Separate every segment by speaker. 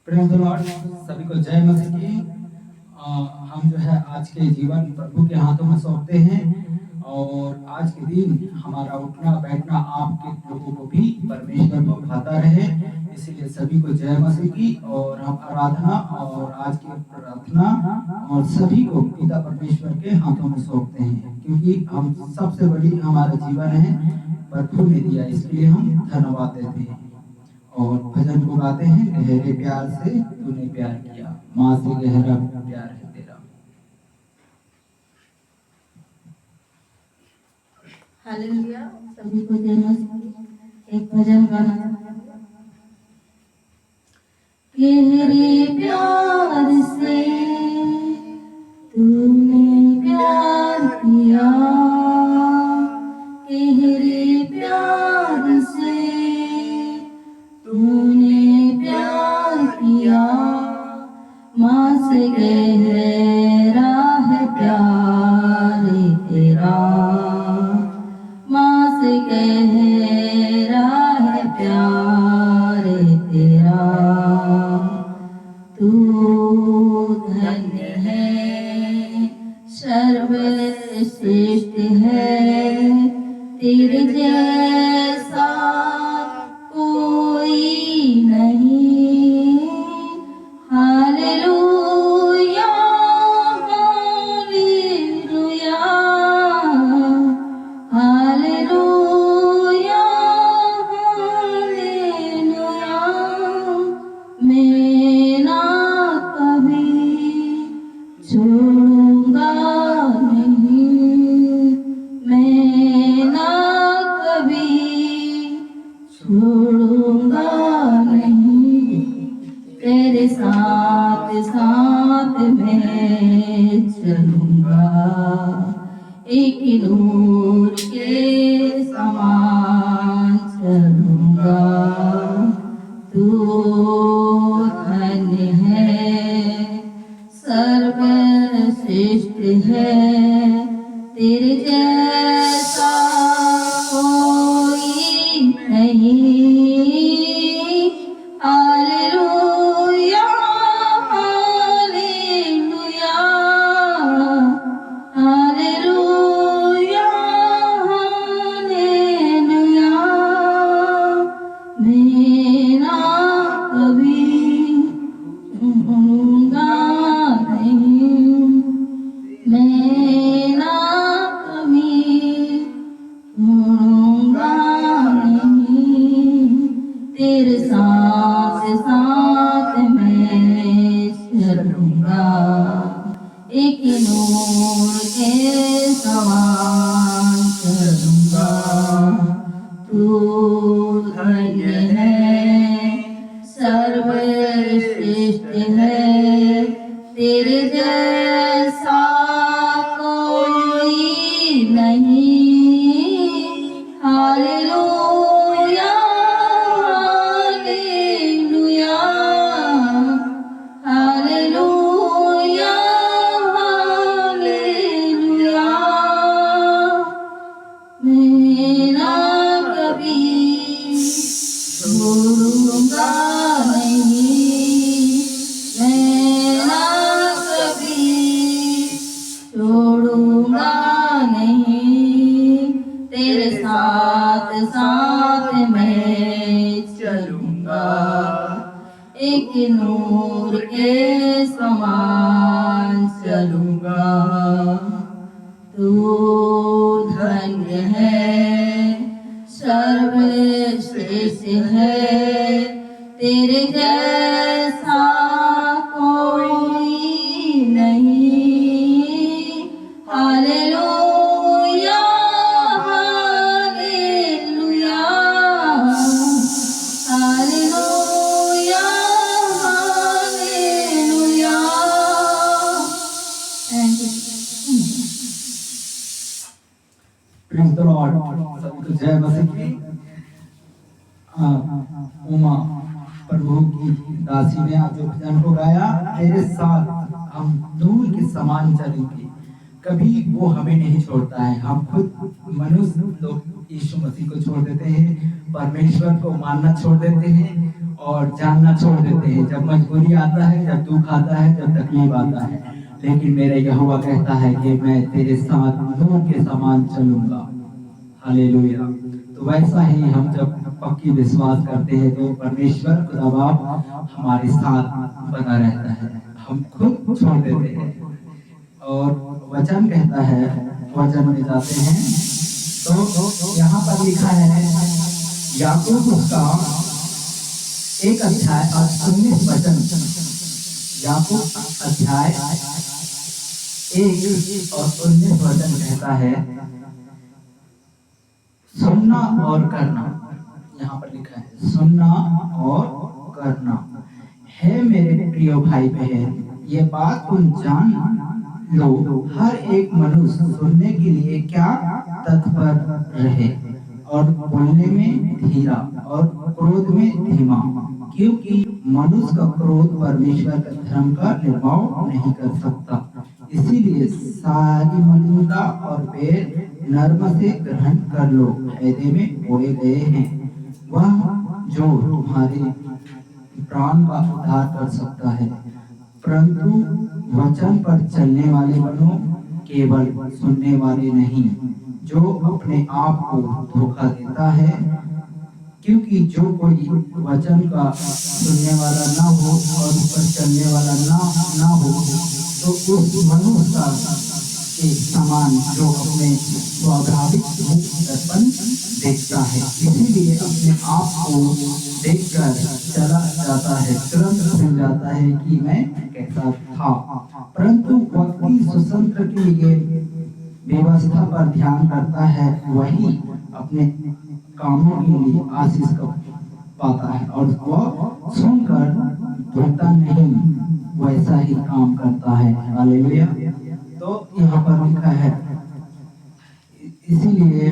Speaker 1: Praise the Lord. सभी को जय मसीह की। हम जो है आज के जीवन प्रभु के हाथों में सौंपते हैं और आज के दिन हमारा उठना बैठना आपके लोगों को भी परमेश्वर को भाता रहे, इसीलिए सभी को जय मसीह की। और हम आराधना और आज की प्रार्थना और सभी को पिता परमेश्वर के हाथों में सौंपते हैं, क्योंकि हम सबसे बड़ी हमारा जीवन है प्रभु ने दिया, इसके लिए हम धन्यवाद देते हैं। और भजन को गाते हैं, गहरे प्यार से तूने प्यार किया, माँ से गहरा प्यार है तेरा।
Speaker 2: हालेलुया। सभी को जय मसीह। एक भजन गाना चाहूंगा। गहरे प्यार से तूने प्यार किया, गहरे प्यार से तूने प्यार किया, माँ से गहरा है प्यार तेरा, माँ से गहरा है प्यार तेरा। तू धन्य है, सर्वश्रेष्ठ है, तेरे जैसा कोई नहीं। Hallelujah hallelujah hallelujah hallelujah. मैं ना कभी छोड़ूंगा नहीं, मैं ना कभी छोड़ूंगा नहीं, तेरे साथ साथ मैं चलूंगा, एक नूर के समान चलूंगा। तू धन्य है, सर्वश्रेष्ठ है, तेरे जैसा कोई नहीं। Hallelujah hallelujah hallelujah hallelujah. मैं ना कभी छोड़ूंगा नहीं, मैं ना कभी छोड़ूंगा नहीं, तेरे साथ साथ मैं चलूंगा, एक नूर के समान चलूंगा। तू धन्य है, सर्वश्रेष्ठ है, तेरे जैसा कोई नहीं। Hallelujah hallelujah hallelujah hallelujah. मैं ना कभी छोड़ूंगा नहीं, मैं ना कभी छोड़ूंगा नहीं, तेरे साथ साथ मैं चलूंगा, एक नूर के समान चलूंगा। तू धन्य है, सर्वश्रेष्ठ है, तेरे जैसा कोई नहीं। Hallelujah hallelujah hallelujah hallelujah. Thank you.
Speaker 1: Praise the Lord. सभी को जय मसीह की। उमा प्रभु की दासी ने आज जो भजन को गाया, तेरे साथ हम नूर के समान चलेंगे, कभी वो हमें नहीं छोड़ता है। हम खुद मनुष्य लोग यीशु मसीह को छोड़ देते हैं, परमेश्वर को मानना छोड़ देते हैं और जानना छोड़ देते हैं। जब मजबूरी आता है, जब दुख आता है, जब तकलीफ आता है, लेकिन मेरा यहोवा कहता है कि मैं तेरे साथ नूर के समान चलूंगा। हालेलुया। तो वैसा ही हम जब पक्की विश्वास करते हैं तो परमेश्वर खुदा बाप हमारे साथ बना रहता है, हम खुद छोड़ देते हैं। और वचन कहता है, वचन में जाते हैं तो यहाँ पर लिखा है याकूब उसका 1 अध्याय और 19 वचन, याकूब अध्याय 1 और 19 वचन कहता है सुनना और करना। यहाँ पर लिखा है सुनना और करना। है मेरे प्रिय भाई बहन, ये बात तुम जान लो, हर एक मनुष्य सुनने के लिए क्या तत्पर रहे, और बोलने में धीरा और क्रोध में धीमा, क्योंकि मनुष्य का क्रोध परमेश्वर के धर्म का निर्वाह नहीं कर सकता। इसीलिए सारी मलिनता और बैर नर्म से ग्रहण कर लो, फायदे में बोए गए हैं। वह जो तुम्हारे प्राण का उद्धार कर सकता है। परंतु वचन पर चलने वाले बनो, केवल सुनने वाले नहीं, जो अपने आप को धोखा देता है। क्योंकि जो कोई वचन का सुनने वाला ना हो और उस पर चलने वाला ना हो, तो उस मनुष्य का के समान जो अपने स्वाभाविक दर्पण देखता है, इसीलिए अपने आप को देखकर चला जाता है, तुरंत भूल जाता है कि मैं कैसा था। परंतु व्यक्ति स्वतंत्र के लिए व्यवस्था पर ध्यान करता है, वही अपने कामों के लिए आशीष को पाता है, और वह सुनकर धोता नहीं, वैसा ही काम करता है। हालेलुया। तो यहाँ पर लिखा है इसीलिए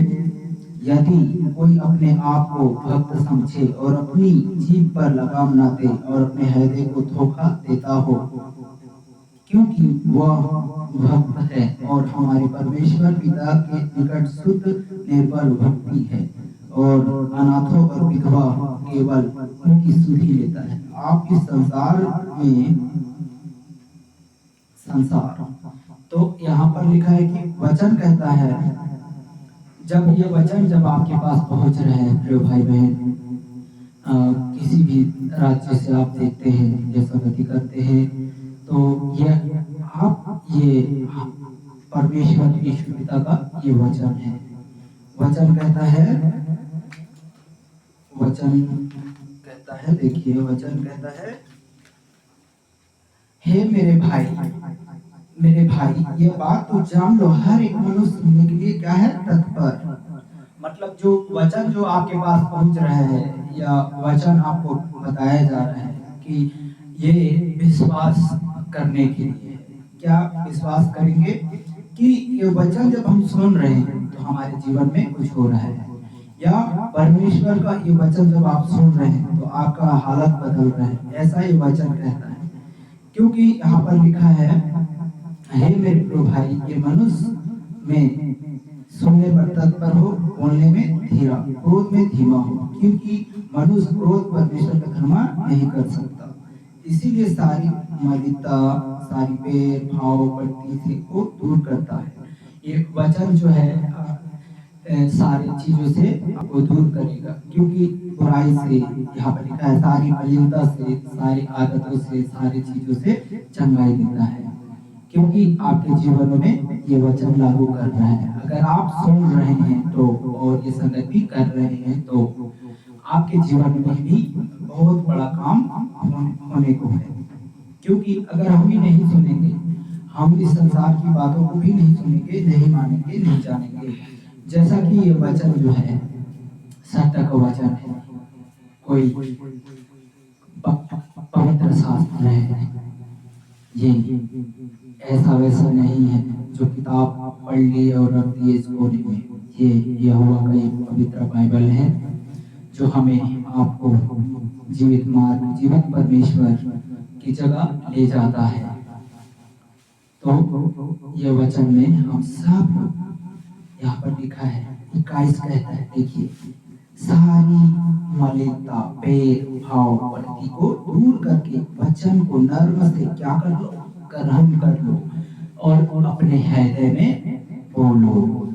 Speaker 1: यदि कोई अपने आप को भक्त समझे और अपनी जीभ पर लगाम न दे और अपने हृदय को धोखा देता हो, क्योंकि वह भक्त है और हमारे परमेश्वर पिता के निकट शुद्ध निर्बल भक्ति है, और अनाथों और विधवा केवल उनकी सुधि लेता है। आप इस संसार तो यहाँ पर लिखा है कि वचन कहता है, जब ये वचन जब आपके पास पहुंच रहे हैं प्रिय भाई बहन, किसी भी राज्य से आप देखते हैं या संगति करते हैं, तो ये परमेश्वर ईश्वर पिता का ये वचन है। वचन कहता है देखिए वचन कहता है, हे मेरे भाई ये बात तो जान लो, हर एक मनुष्य सुनने के लिए क्या है तत्पर। मतलब जो वचन जो आपके पास पहुंच रहा है या वचन आपको बताया जा रहा है कि ये विश्वास करने के लिए, क्या विश्वास करेंगे कि ये वचन जब हम सुन रहे हैं तो हमारे जीवन में कुछ हो रहा है, या परमेश्वर का ये वचन जब आप सुन रहे हैं तो आपका हालत बदल रहा है, ऐसा ये वचन कहता है। क्योंकि यहाँ पर लिखा है, हे मेरे प्रिय भाई, ये मनुष्य में सुनने पर तत्पर हो, बोलने में धीरा, क्रोध में धीमा हो, क्योंकि मनुष्य क्रोध परमेश्वर का धर्म नहीं कर सकता। इसीलिए सारी मलिनता, सारी बैर भाव बढ़ती से को दूर करता है। ये वचन जो है सारी चीजों से आपको दूर करेगा, क्योंकि बुराई से, यहाँ पर लिखा है सारी मलिनता से, सारी आदतों से, सारी चीजों से चंगाई देता है, क्योंकि आपके जीवन में ये वचन लागू कर रहा है। अगर आप सुन रहे हैं तो और ये संगति कर रहे हैं तो आपके जीवन में भी बहुत बड़ा काम होने को है। क्योंकि अगर हम ही नहीं सुनेंगे, हम इस संसार की बातों को भी नहीं सुनेंगे, नहीं मानेंगे, नहीं जानेंगे। जैसा कि ये वचन जो है सत्य का वचन है, कोई पवित्र शास्त्र है, ये ऐसा वैसा नहीं है जो किताब पढ़ ली और रख दिए इस कोने में। ये यहोवा का एक पवित्र बाइबल है जो हमें आपको जीवित मार्ग, जीवित परमेश्वर की जगह ले जाता है। तो ये वचन में हम सब, यहाँ पर लिखा है 21 कहता है, देखिए सारी मलिनता, भेदभाव, पड़ती को दूर करके वचन को नर्म से क्या कर लो, ग्रहण कर लो और अपने हृदय में बोलो।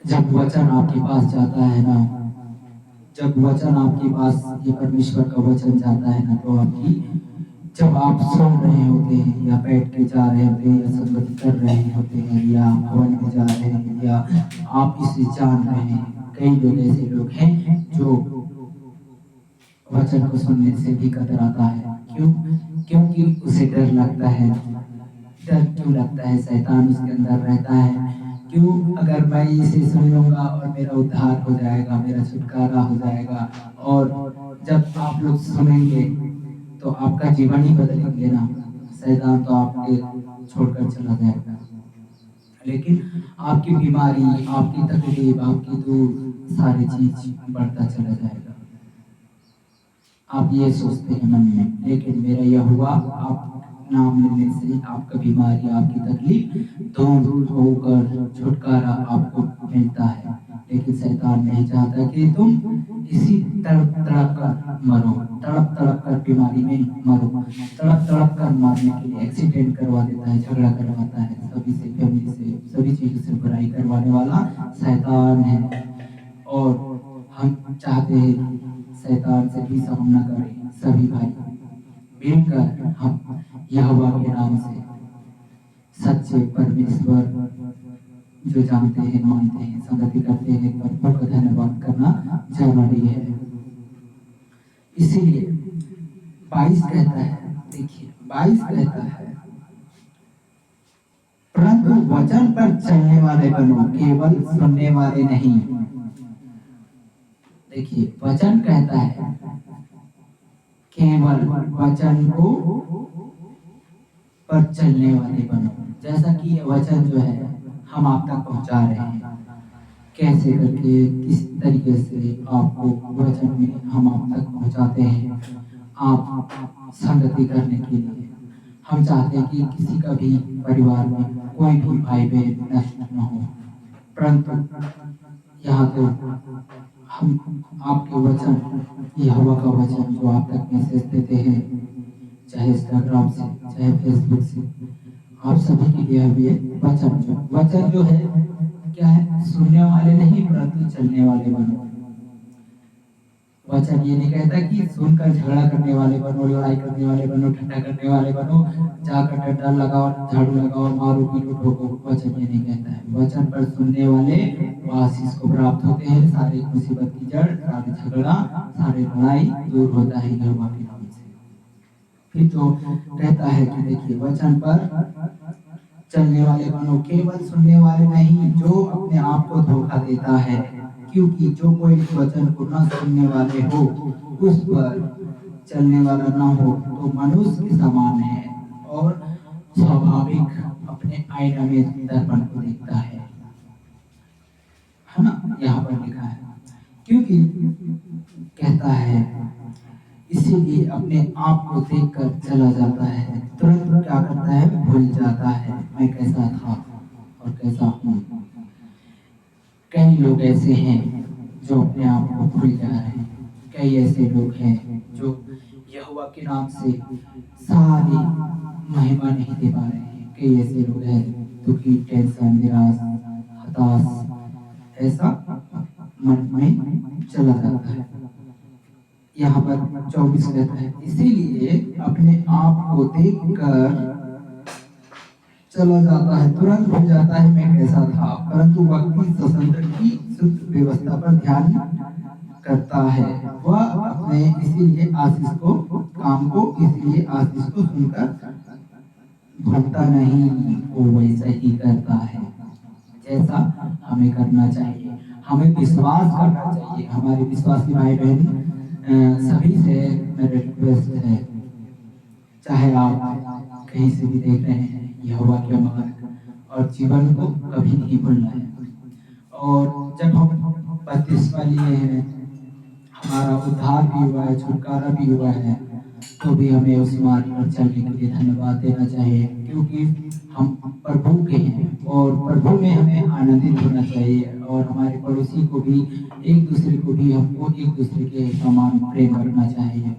Speaker 1: जब वचन आपके पास जाता है ना, जब वचन आपके पास, ये परमेश्वर का वचन जाता है ना, तो आपकी, जब आप सुन रहे होते हैं या बैठ के जा रहे होते हैं या संगति कर रहे होते हैं या भवन में जा रहे हैं या आप इसे जान रहे हैं, कई लोग ऐसे लोग हैं जो वचन को सुनने से भी कतराता है। क्यों? क्योंकि उसे डर लगता है। डर क्यों लगता है? शैतान उसके अंदर रहता है। क्यों? अगर मैं इसे सुन लूंगा और मेरा उद्धार हो जाएगा, मेरा छुटकारा हो जाएगा, और जब आप लोग सुनेंगे तो आपका जीवन ही बदलेंगे ना। शैतान तो आपके छोड़कर चला जाएगा, लेकिन आपकी बीमारी, आपकी तकलीफ, आपकी दूर सारी चीज बढ़ता चला जाएगा। आप ये सोचते हैं मन में, लेकिन मेरा यह हुआ, आप नाम लेने से आपका बीमारी, आपकी तकलीफ दूर होकर छुटकारा आपको मिलता है। लेकिन शैतान नहीं चाहता कि तुम इसी तड़प तड़प कर मरो, तड़प तड़प कर बीमारी में मरो, तड़प तड़प कर मारने के लिए एक्सीडेंट करवा देता है, झगड़ा करवाता है, सभी से, फैमिली से, सभी चीजों से बुराई करवाने वाला शैतान है। और हम चाहते हैं कि शैतान से भी सामना करें सभी भाई मिलकर, हम यहोवा के नाम से सच्चे परमेश्वर जो जानते हैं, मानते हैं, संगति करते हैं, प्रभु का धन्यवाद करना जरूरी है। इसीलिए 22 कहता है, देखिए 22 कहता है, परंतु वचन पर चलने वाले बनो, केवल सुनने वाले नहीं। देखिए वचन कहता है केवल वचन को पर चलने वाले बनो। जैसा कि ये वचन जो है हम आप तक पहुंचा रहे हैं, कैसे करके, किस तरीके से आपको वचन में हम आप तक पहुंचाते हैं, आप संगति करने के लिए। हम चाहते हैं कि किसी का भी परिवार में कोई भी भाई बहन नष्ट न हो, परंतु यहाँ तो हम आपके वचन, यहोवा का वचन जो आप तक मैसेज देते हैं, चाहे इंस्टाग्राम से, चाहे फेसबुक से, आप सभी के लिए भी वचन जो है क्या है, सुनने वाले नहीं परंतु चलने वाले बनो। वचन ये नहीं कहता कि सुनकर झगड़ा करने वाले बनो, लड़ाई करने वाले बनो, ठट्टा करने वाले बनो, जाकर डंडा लगाओ, झाड़ू लगाओ, मारो पीटो ठोको। वचन ये नहीं कहता है। वचन पर सुनने वाले आशीष को प्राप्त होते हैं। सारी मुसीबत की जड़, सारे झगड़ा, सारे लड़ाई दूर होता है यहोवा के नाम से। फिर तो कहता है कि देखिए वचन पर चलने वाले बनो, केवल सुनने वाले नहीं जो अपने आप को धोखा देता है। क्योंकि जो कोई वचन को न सुनने वाले हो, उस पर चलने वाला ना हो, तो मनुष्य के समान है और स्वाभाविक अपने आईना में दर्पण को देखता है ना, यहाँ पर लिखा है। क्योंकि कहता है, इसीलिए अपने आप को देखकर चला जाता है, तुरंत क्या करता है, भूल जाता है मैं कैसा था और कैसा हूँ। कई लोग ऐसे हैं जो अपने आप को भूल जा रहे हैं। कई ऐसे लोग हैं जो यहोवा के नाम से सारी महिमा नहीं दे पा रहे हैं। कई ऐसे लोग हैं दुखी, टेंशन, निराश, हताश, ऐसा मन में चला जाता है। यहाँ पर 24 कहता है, इसीलिए अपने आप को देखकर चला जाता है, तुरंत भूल जाता है मैं कैसा था, परंतु वक्ति स्वतंत्र की शुद्ध व्यवस्था पर ध्यान करता है। वह अपने इसीलिए आशीष को, काम को, इसीलिए आशीष को सुनकर भूलता नहीं, वो वैसा ही करता है जैसा हमें करना चाहिए। हमें विश्वास करना चाहिए। हमारे विश्वासी भाई बहन सभी से मेरा रिक्वेस्ट है, चाहे आप कहीं से भी देख रहे हैं, यहोवा के मार्ग और जीवन को कभी नहीं भूलना है। और जब हम बपतिस्मा लिए हैं, हमारा उद्धार भी हुआ है, छुटकारा भी हुआ है, तो भी हमें उस मार्ग पर चलने के लिए धन्यवाद देना चाहिए। क्योंकि हम प्रभु के हैं और प्रभु में हमें आनंदित होना चाहिए और हमारे पड़ोसी को भी, एक दूसरे को भी हमको एक दूसरे के समान प्रेम करना चाहिए।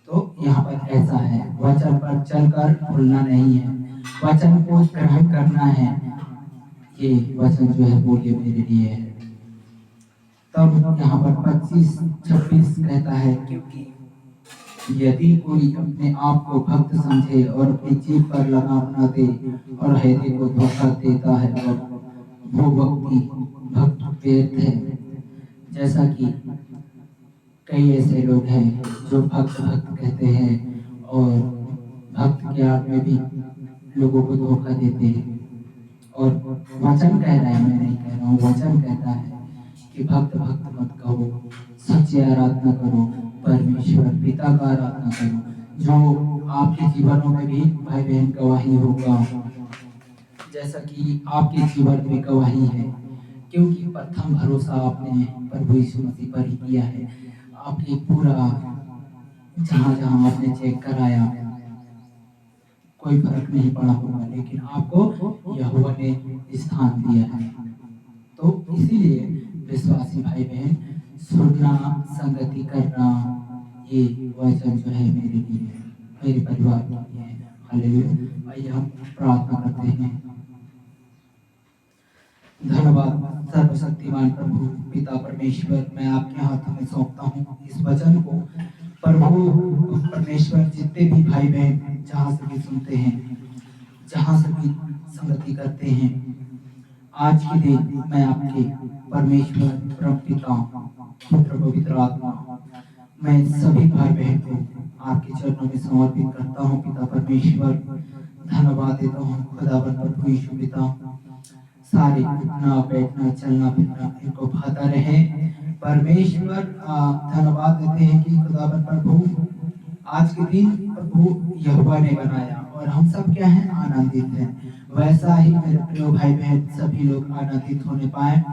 Speaker 1: तो यहाँ पर ऐसा है, वचन पर चलकर भूलना नहीं है, वचन को ग्रहण करना है। ये वचन जो है वो ये मेरे लिए है। तब यहाँ पर 25-26 कहता है, क्योंकि यदि कोई अपने आप को भक्त समझे और अपनी जीभ पर लगाम न दे और हृदय को धोखा देता है, और वो भक्त व्यर्थ है। जैसा कि कई ऐसे लोग हैं जो भक्त भक्त कहते हैं और भक्त के आड़ में भी लोगों को धोखा देते हैं। और वचन कह रहा है, मैं नहीं कह रहा हूँ, वचन कहता है कि भक्त भक्त मत कहो, सच्ची आराधना करो, परमेश्वर पिता का आराधना करो, जो आपके जीवनों में भी भाई बहन गवाही होगा, जैसा कि आपके जीवन में गवाही है, क्योंकि प्रथम भरोसा आपने प्रभु यीशु मसीह पर ही किया है। आपके पूरा जहाँ जहाँ आपने चेक कराया कोई फर्क नहीं पड़ा होगा, लेकिन आपको यहोवा ने स्थान दिया है। तो इसीलिए विश्वासी भाई बहन, सुनना, संगति करना, ये वचन जो है मेरे लिए, मेरे परिवार के लिए है। हालेलुया। आइए हम प्रार्थना करते हैं। धन्यवाद सर्वशक्तिमान प्रभु पिता परमेश्वर, मैं आपके हाथों में सौंपता हूँ इस वचन को। प्रभु परमेश्वर, जितने भी भाई बहन जहाँ से भी सुनते हैं, जहाँ से भी संगति करते हैं, आज के दिन मैं आपके परमेश्वर परम पिता पुत्र पवित्र आत्मा, मैं सभी भाई बहन को आपके चरणों में समर्पित करता हूँ। पिता परमेश्वर, धन्यवाद देता हूँ खुदावन प्रभु यीशु पिता, सारे उठना बैठना चलना फिरना इनको भाता रहे परमेश्वर। धन्यवाद देते हैं कि खुदावन प्रभु आज के दिन प्रभु यहोवा ने बनाया और हम सब क्या हैं, आनंदित हैं। वैसा ही मेरे प्रिय भाई बहन सभी लोग आनंदित होने पाए।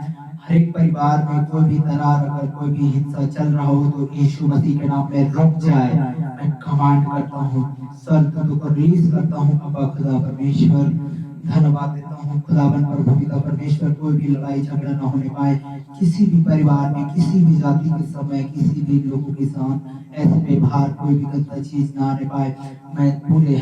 Speaker 1: हर एक परिवार में कोई भी दरार, अगर कोई भी हिंसा चल रहा हो तो यीशु मसीह के नाम में रुक जाए। मैं कमांड करता हूँ, संतों को रिलीज करता हूँ। अब्बा खुदा परमेश्वर, धन्यवाद देता हूँ खुदावन प्रभु पिता परमेश्वर, कोई भी लड़ाई झगड़ा न होने पाए किसी भी परिवार में, किसी भी जाति के समय, किसी भी लोगों के साथ ऐसे व्यवहार, कोई भी गंदा चीज ना आने पाए। मैं पूरे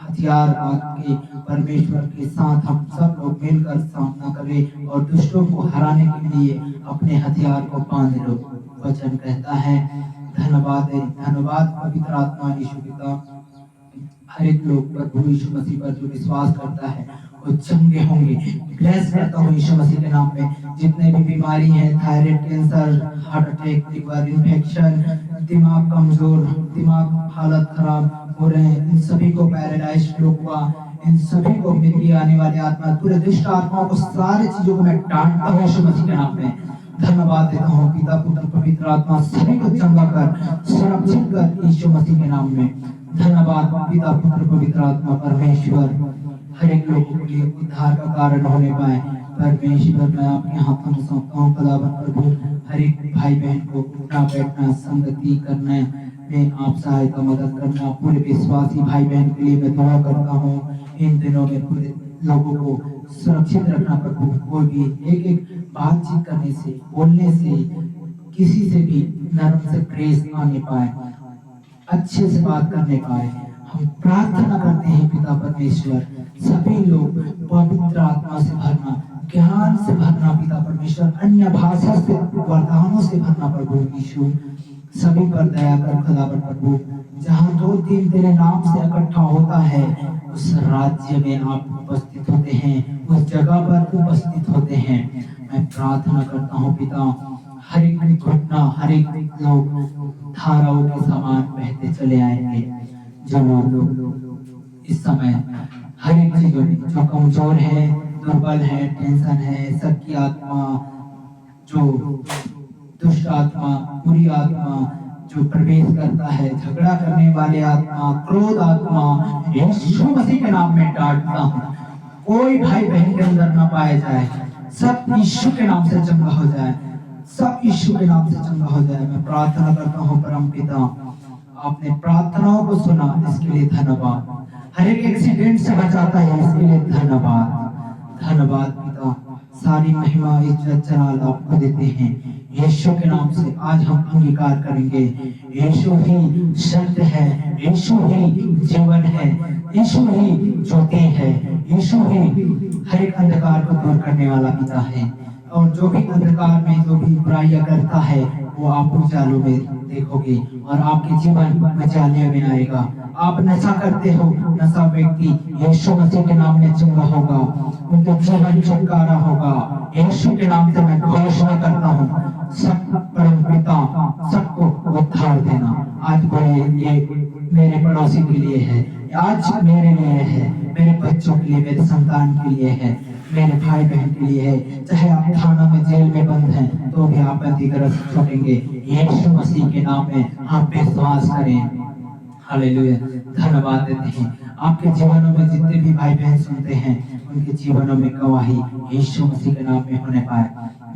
Speaker 1: हथियार आपके परमेश्वर के साथ हम सब लोग मिलकर सामना करें और दुष्टों को हराने के लिए अपने हथियार को बांध लो। वचन कहता है, धन्यवाद है, धन्यवाद पवित्र आत्मा यीशु पिता। हर एक लोग प्रभु यीशु मसीह पर जो विश्वास करता है वो चंगे होंगे। ब्लेस करता हूँ यीशु मसीह के नाम में। जितने भी बीमारी है, thyroid, cancer, heart attack, liver infection, दिमाग कमजोर, दिमाग हालत खराब हो रहे हैं, इन सभी को, पैरालाइज लोग हुआ, इन सभी को मिट्टी आने वाली आत्मा, पूरे दुष्ट आत्माओं को, सारी चीजों को मैं डांटता हूँ यीशु मसीह के नाम में। धन्यवाद देता हूँ पिता पुत्र पवित्र आत्मा, सभी को चंगा कर, सुरक्षित कर यीशु मसीह के नाम में। धन्यवाद पिता पुत्र पवित्र आत्मा परमेश्वर, हर एक लोगों के लिए उद्धार का कारण होने पाए। परमेश्वर, मैं आपके हाथों में सौंपता हूँ खुदावन प्रभु, हर एक भाई बहन को उठना बैठना संगति करने में आप सहायता मदद करना। पूरे विश्वासी भाई बहन के लिए मैं दुआ करता हूँ, इन दिनों में पूरे लोगों को सुरक्षित रखना प्रभु। कोई भी एक एक बातचीत करने से, बोलने से, किसी से भी नरम से प्रेस आने पाए, अच्छे से बात करने पाए। हम प्रार्थना करते हैं पिता परमेश्वर, सभी लोग पवित्र आत्मा से भरना, ज्ञान से भरना पिता परमेश्वर, अन्य भाषा से, वरदानों से भरना प्रभु यीशु। सभी पर दया कर खुदावन प्रभु। जहाँ 2-3 तेरे नाम से इकट्ठा होता है, उस राज्य में आप उपस्थित होते हैं, उस जगह पर उपस्थित होते हैं। मैं प्रार्थना करता हूँ पिता, हर एक घटना, हर एक लोग धाराओं के समान बहते चले आएंगे। जो लोग इस समय हर एक चीजों में जो कमजोर है, दुर्बल है, टेंशन है, सबकी आत्मा, जो दुष्ट आत्मा, बुरी आत्मा जो प्रवेश करता है, झगड़ा करने वाले आत्मा, क्रोध आत्मा, यीशु मसीह के नाम में डांटता हूँ। कोई भाई बहन के अंदर ना पाया जाए, सब यीशु के नाम से चंगा हो जाए, सब यीशु के नाम से चंगा हो जाए। मैं प्रार्थना करता हूँ परम पिता, आपने प्रार्थनाओं को सुना, इसके लिए धन्यवाद। हर एक एक्सीडेंट से बचाता है, इसके लिए धन्यवाद। धन्यवाद पिता, सारी महिमा इज्जत जलाल आपको देते हैं। यीशु के नाम से आज हम अंगीकार करेंगे, यीशु ही सत्य है, यीशु ही जीवन है, यीशु ही ज्योति है, यीशु ही हर एक अंधकार को दूर करने वाला पिता है। और जो भी अंधकार में जो भी बुराइयां करता है वो आप उजालों में देखोगे और आपके जीवन उजाले में आएगा। आप नशा करते हो, नशा व्यक्ति यीशु मसीह के नाम में चंगा होगा, उनके जीवन छुटकारा होगा। यीशु के नाम से मैं घोषणा करता हूँ, सब परम पिता सबको उद्धार देना। आज बोले ये मेरे पड़ोसी के लिए है, आज मेरे लिए है, मेरे बच्चों के लिए, मेरे संतान के लिए है, मेरे भाई बहन के लिए है। चाहे आप थाना में जेल में बंद हैं तो भी आप बंदीगृह छोड़ेंगे। यीशु मसीह के नाम में आप विश्वास करें। हालेलुया, धन्यवाद देते हैं। आपके जीवनों में जितने भी भाई बहन सुनते हैं उनके जीवनों में गवाही यीशु मसीह के नाम में होने पाए।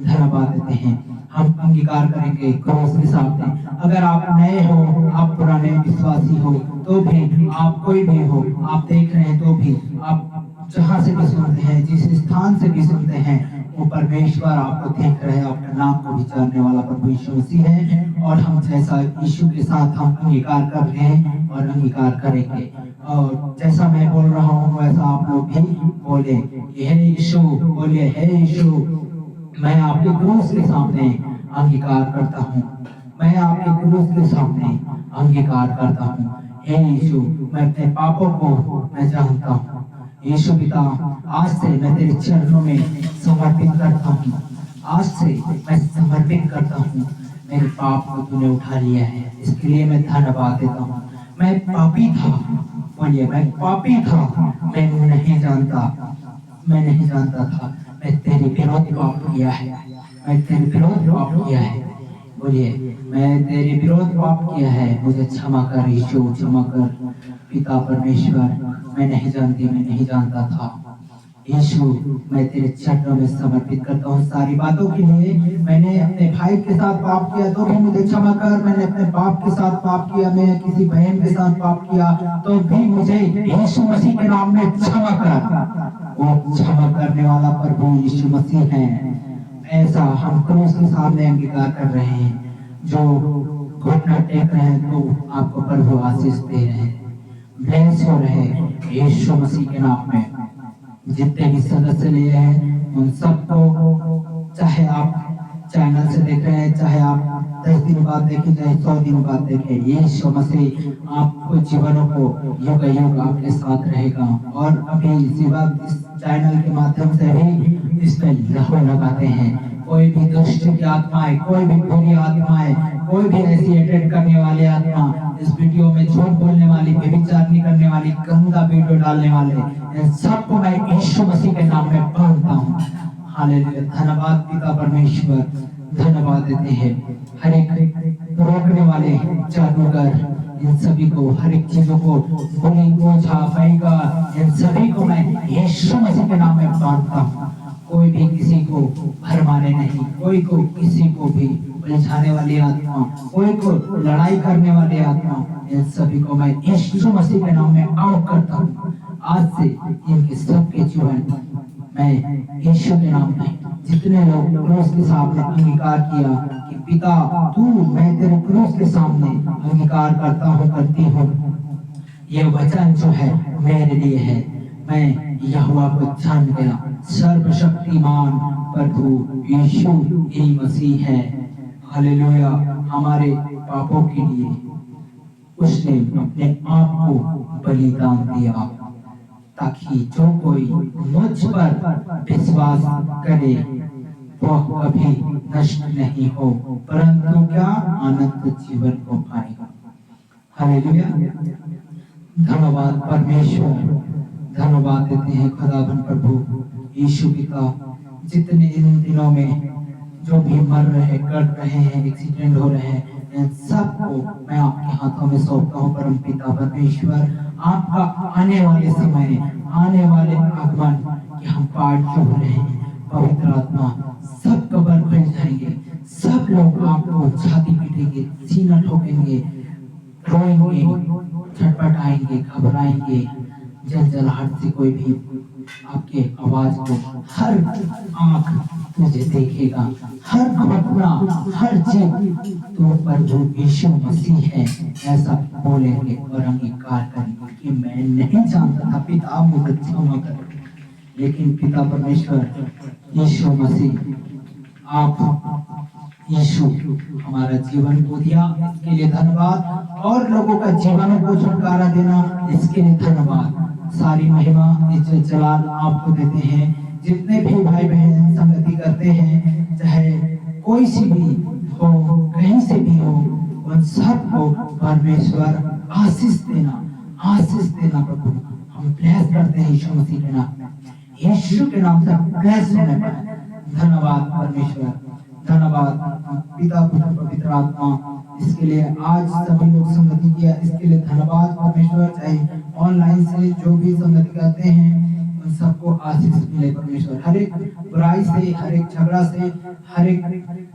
Speaker 1: धन्यवाद देते हैं। हम अंगीकार करेंगे क्रूस के सामने। अगर आप नए हो, आप पुराने विश्वासी हो तो भी, आप कोई भी हो, आप देख रहे हैं तो भी, आप जहाँ से भी सुनते हैं, जिस स्थान से भी सुनते हैं, वो परमेश्वर आपको देख रहे हैं। आपका नाम को भी जानने वाला प्रभु यीशु मसीह है। और हम जैसा यीशु के साथ हम अंगीकार कर रहे हैं और अंगीकार करेंगे। और जैसा मैं बोल रहा हूँ वैसा आप लोग भी बोले, हे यीशु, बोलिए हे यीशु, मैं आपके क्रूस के सामने अंगीकार करता हूँ, मैं आपके क्रूस के सामने अंगीकार करता हूँ। हे यीशु, मैं अपने पापों को मैं जानता हूँ। यीशु पिता, आज से मैं तेरे चरणों में समर्पित करता हूँ, आज से मैं समर्पित करता हूँ। मेरे पाप को तूने उठा लिया है, इसके लिए मैं धन्यवाद देता हूँ। मैं पापी था, बोलिए मैं पापी था, मैं नहीं जानता, मैं नहीं जानता था, मैं तेरे विरोध पाप किया है, मैं तेरे विरोध पाप किया है। बोलिए मैं तेरे विरोध पाप किया है, मुझे क्षमा कर यीशु, क्षमा कर पिता परमेश्वर, मैं नहीं जानती, मैं नहीं जानता था। यीशु, मैं तेरे चरणों में समर्पित करता हूँ सारी बातों के लिए। मैंने अपने भाई के साथ पाप किया तो भी मुझे क्षमा कर, मैंने अपने बाप के साथ पाप किया, मैं किसी बहन के साथ पाप किया तो भी मुझे यीशु मसीह के नाम में क्षमा कर। वो क्षमा करने वाला प्रभु यीशु मसीह है। ऐसा हम क्रूस के सामने अंगीकार कर रहे हैं। जो घुटना टेक रहे हैं तो आपको प्रभु आशीष दे रहे हैं, ब्लेस हो रहे हैं यीशु मसीह के नाम में। जितने भी सदस्य लिए हैं उन सबको, चाहे आप चैनल से देख रहे हैं, चाहे आप 10 दिन बाद देखें, चाहे 100 दिन बाद देखें, यीशु मसीह आपको जीवनों को युग युग आपके साथ रहेगा। और अभी इसी बात इस चैनल के माध्यम से भी इस पे लहू लगाते हैं। कोई भी दुष्ट की आत्माएं, कोई भी बुरी आत्माएं, कोई भी ऐसी अटैक करने वाली आत्मा, इस वीडियो में झूठ बोलने वाली, व्यभिचार करने वाली, गंदा वीडियो डालने वाले, इन सबको मैं यीशु मसीह के नाम में बांधता हूँ। हालेलुया, धन्यवाद पिता परमेश्वर, धन्यवाद देते हैं। हर एक रोकने वाले जादूगर, इन सभी को, हर एक चीजों को, बुरी बोझा पाएगा, इन सभी को मैं यीशु मसीह के नाम में बांधता हूँ। कोई भी किसी को भरमाने नहीं, कोई को किसी को भी उलझाने वाली आत्मा, कोई को लड़ाई करने वाली आत्मा, इन सभी को मैं यीशु मसीह के नाम में आउट करता हूँ। आज से इनके सबके जीवन मैं यीशु के नाम में, जितने लोग क्रूस के सामने अंगीकार किया कि पिता तू, मैं तेरे क्रूस के सामने अंगीकार करता हूँ, करती हूँ, ये वचन जो है मेरे लिए है। मैं यहोवा को जान गया, सर्वशक्तिमान प्रभु यीशु ही मसीह है। हालेलुया, हमारे पापों के लिए उसने अपने आप को बलिदान दिया, ताकि जो कोई मुझ पर विश्वास करे वह कभी नष्ट नहीं हो, परंतु क्या अनंत जीवन को पाएगा। हालेलुया, धन्यवाद परमेश्वर, धन्यवाद देते हैं खुदावन प्रभु यीशु पिता। जितने इन दिनों में जो भी मर रहे, कट रहे हैं, एक्सीडेंट हो रहे हैं, इन सबको मैं आपके हाथों में सौंपता हूँ परम पिता परमेश्वर। आपका आने वाले समय, आने वाले आगमन कि हम पाठ जो हो रहे हैं, पवित्र आत्मा सब कब्र खुल जाएंगे, सब लोग आपको छाती पीटेंगे, सीना ठोकेंगे, रोएंगे, छटपटाएंगे, घबराएंगे, जलजलाहट से कोई भी आपके आवाज को हर आंख मुझे देखेगा, हर घटना, हर चीज तो प्रभु यीशु मसीह है ऐसा बोलेंगे और अंगीकार करेंगे कि मैं नहीं जानता था, पिता मुझे क्षमा कर, लेकिन पिता परमेश्वर यीशु मसीह आप यीशु हमारा जीवन को दिया, इसके लिए धन्यवाद। और लोगों का जीवन को छुटकारा देना, इसके लिए धन्यवाद। सारी महिमा इज्जत जलाल आपको देते हैं। जितने भी भाई बहन संगति करते हैं, चाहे कोई सी भी हो, कहीं से भी हो, उन सबको परमेश्वर आशीष देना प्रभु हम ब्लेस करते हैं यीशु मसीह के नाम में, यीशु के नाम से ब्लेस होने पाए। धन्यवाद परमेश्वर, धन्यवाद पिता पुत्र पवित्र आत्मा, इसके लिए आज सभी लोग संगति किया, इसके लिए धन्यवाद परमेश्वर। चाहे ऑनलाइन से जो भी संगति करते हैं उन सबको आशीष मिले परमेश्वर, हर एक बुराई से, हर एक झगड़ा से, हर एक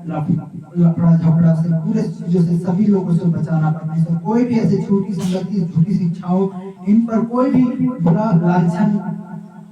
Speaker 1: लफड़ा झगड़ा से, पूरे चीजों से सभी लोगों से बचाना परमेश्वर। कोई भी ऐसी झूठी संगति, झूठी शिक्षाओं, इन पर कोई भी बुरा लालचन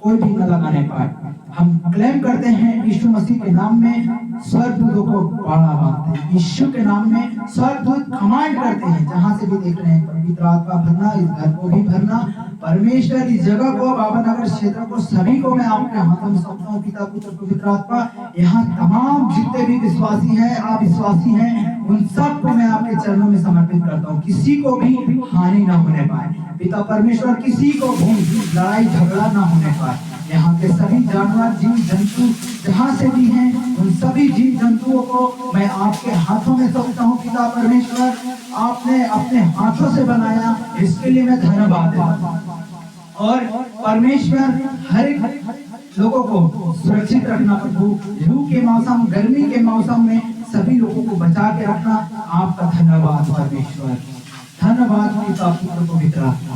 Speaker 1: कोई भी न लगाने पाए। हम क्लेम करते हैं यीशु मसीह के नाम में स्वर्गदूतों को बढ़ा बांधते हैं, यीशु के नाम में स्वर्गदूत कमांड करते हैं। जहां से भी देख रहे हैं पवित्र आत्मा भरना, इस घर को भी भरना परमेश्वर, इस जगह को, बाबा नगर क्षेत्र को, सभी को मैं आपके हाथों में सौंपता हूं पिता पुत्र पवित्र आत्मा। यहाँ तमाम जितने भी विश्वासी हैं, अविश्वासी हैं, उन सबको मैं आपके चरणों में समर्पित करता हूँ। किसी को भी हानि न होने पाए पिता परमेश्वर, किसी को भी लड़ाई झगड़ा न होने पाए। यहाँ के सभी जानवर, जीव जंतु जहाँ से भी हैं, उन सभी जीव जंतुओं को मैं आपके हाथों में सौंपता हूँ पिता परमेश्वर। आपने अपने हाथों से बनाया, इसके लिए मैं धन्यवाद देता हूँ। और परमेश्वर हर एक लोगों को सुरक्षित रखना प्रभु, लू के मौसम, गर्मी के मौसम में सभी लोगों को बचा के रखना, आपका धन्यवाद परमेश्वर। धन्यवाद पिता पुत्र पवित्र आत्मा,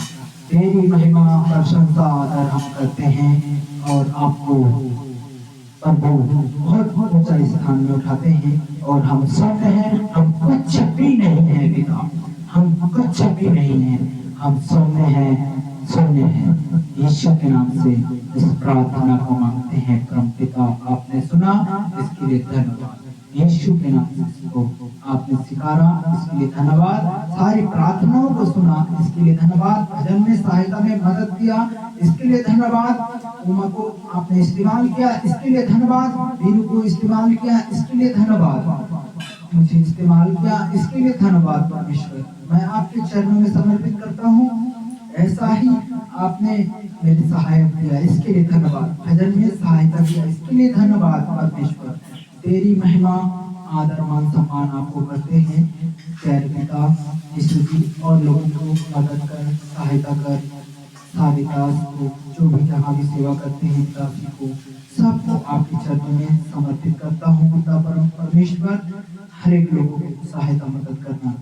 Speaker 1: तेरी महिमा प्रशंसा आदर हम करते हैं और आपको प्रभु बहुत ऊंचा स्थान में उठाते हैं। और हम सुनते हैं हम कुछ भी नहीं है पिता, हम कुछ भी नहीं है, हम सुनने हैं यीशु के नाम से इस प्रार्थना को मांगते हैं परम पिता। आपने सुना, इसके लिए धन्यवाद। यीशु के नाम से इसको आपने सिखाया, इसके लिए धन्यवाद। सारी प्रार्थनाओं को सुना, इसके लिए धन्यवाद। भजन में सहायता में मदद किया, इसके लिए धन्यवाद। उमा को आपने इस्तेमाल किया, इसके लिए धन्यवाद। वीरू को इस्तेमाल किया, इसके लिए धन्यवाद। मुझे इस्तेमाल किया, इसके लिए धन्यवाद परमेश्वर। मैं आपके चरणों में समर्पित करता हूँ। ऐसा ही आपने मेरे सहायक किया, इसके लिए धन्यवाद। भजन में सहायता किया, इसके लिए धन्यवाद परमेश्वर। तेरी महिमा आदर मान सम्मान आपको करते हैं प्यारे पिता यीशु जी। और लोगों को मदद कर, सहायता कर, सारे दास को जो भी जहाँ भी सेवा करते हैं दासी को, सबको आपके चरणों में समर्पित करता हूँ पिता परम परमेश्वर। हर एक लोगों को सहायता मदद करना,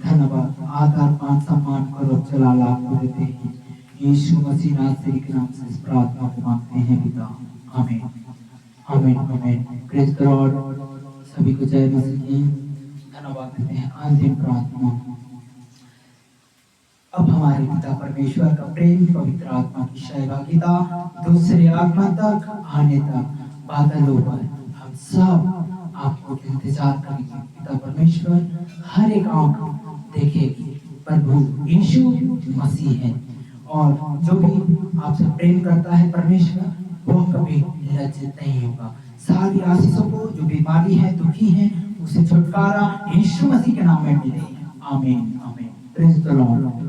Speaker 1: धन्यवाद, आदर मान सम्मान करो जलाल आपको देते हैं। यीशु मसीह नासरी के नाम से इस प्रार्थना को मांगते हैं पिता, आमीन आमीन आमीन। Praise the Lord. सभी को जय मसीह की। धन्यवाद देते हैं। अंतिम प्रार्थना। अब हमारे पिता परमेश्वर का प्रेम, पवित्र आत्मा की सहभागिता दूसरे आगमन तक, आने तक बादलों पर हम सब आपको इंतजार करेंगे पिता परमेश्वर। हर एक आंख देखेगी प्रभु यीशु मसीह है, और जो भी आपसे प्रेम करता है परमेश्वर, वो कभी लज्जित नहीं होगा। सारी आशीषों को, जो बीमारी है, दुखी है, उसे छुटकारा यीशु मसीह के नाम में मिले। आमीन आमीन। Praise the Lord.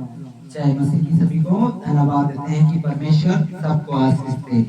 Speaker 1: जय मसीह की। सभी को धन्यवाद देते हैं कि परमेश्वर सबको आशीष दे।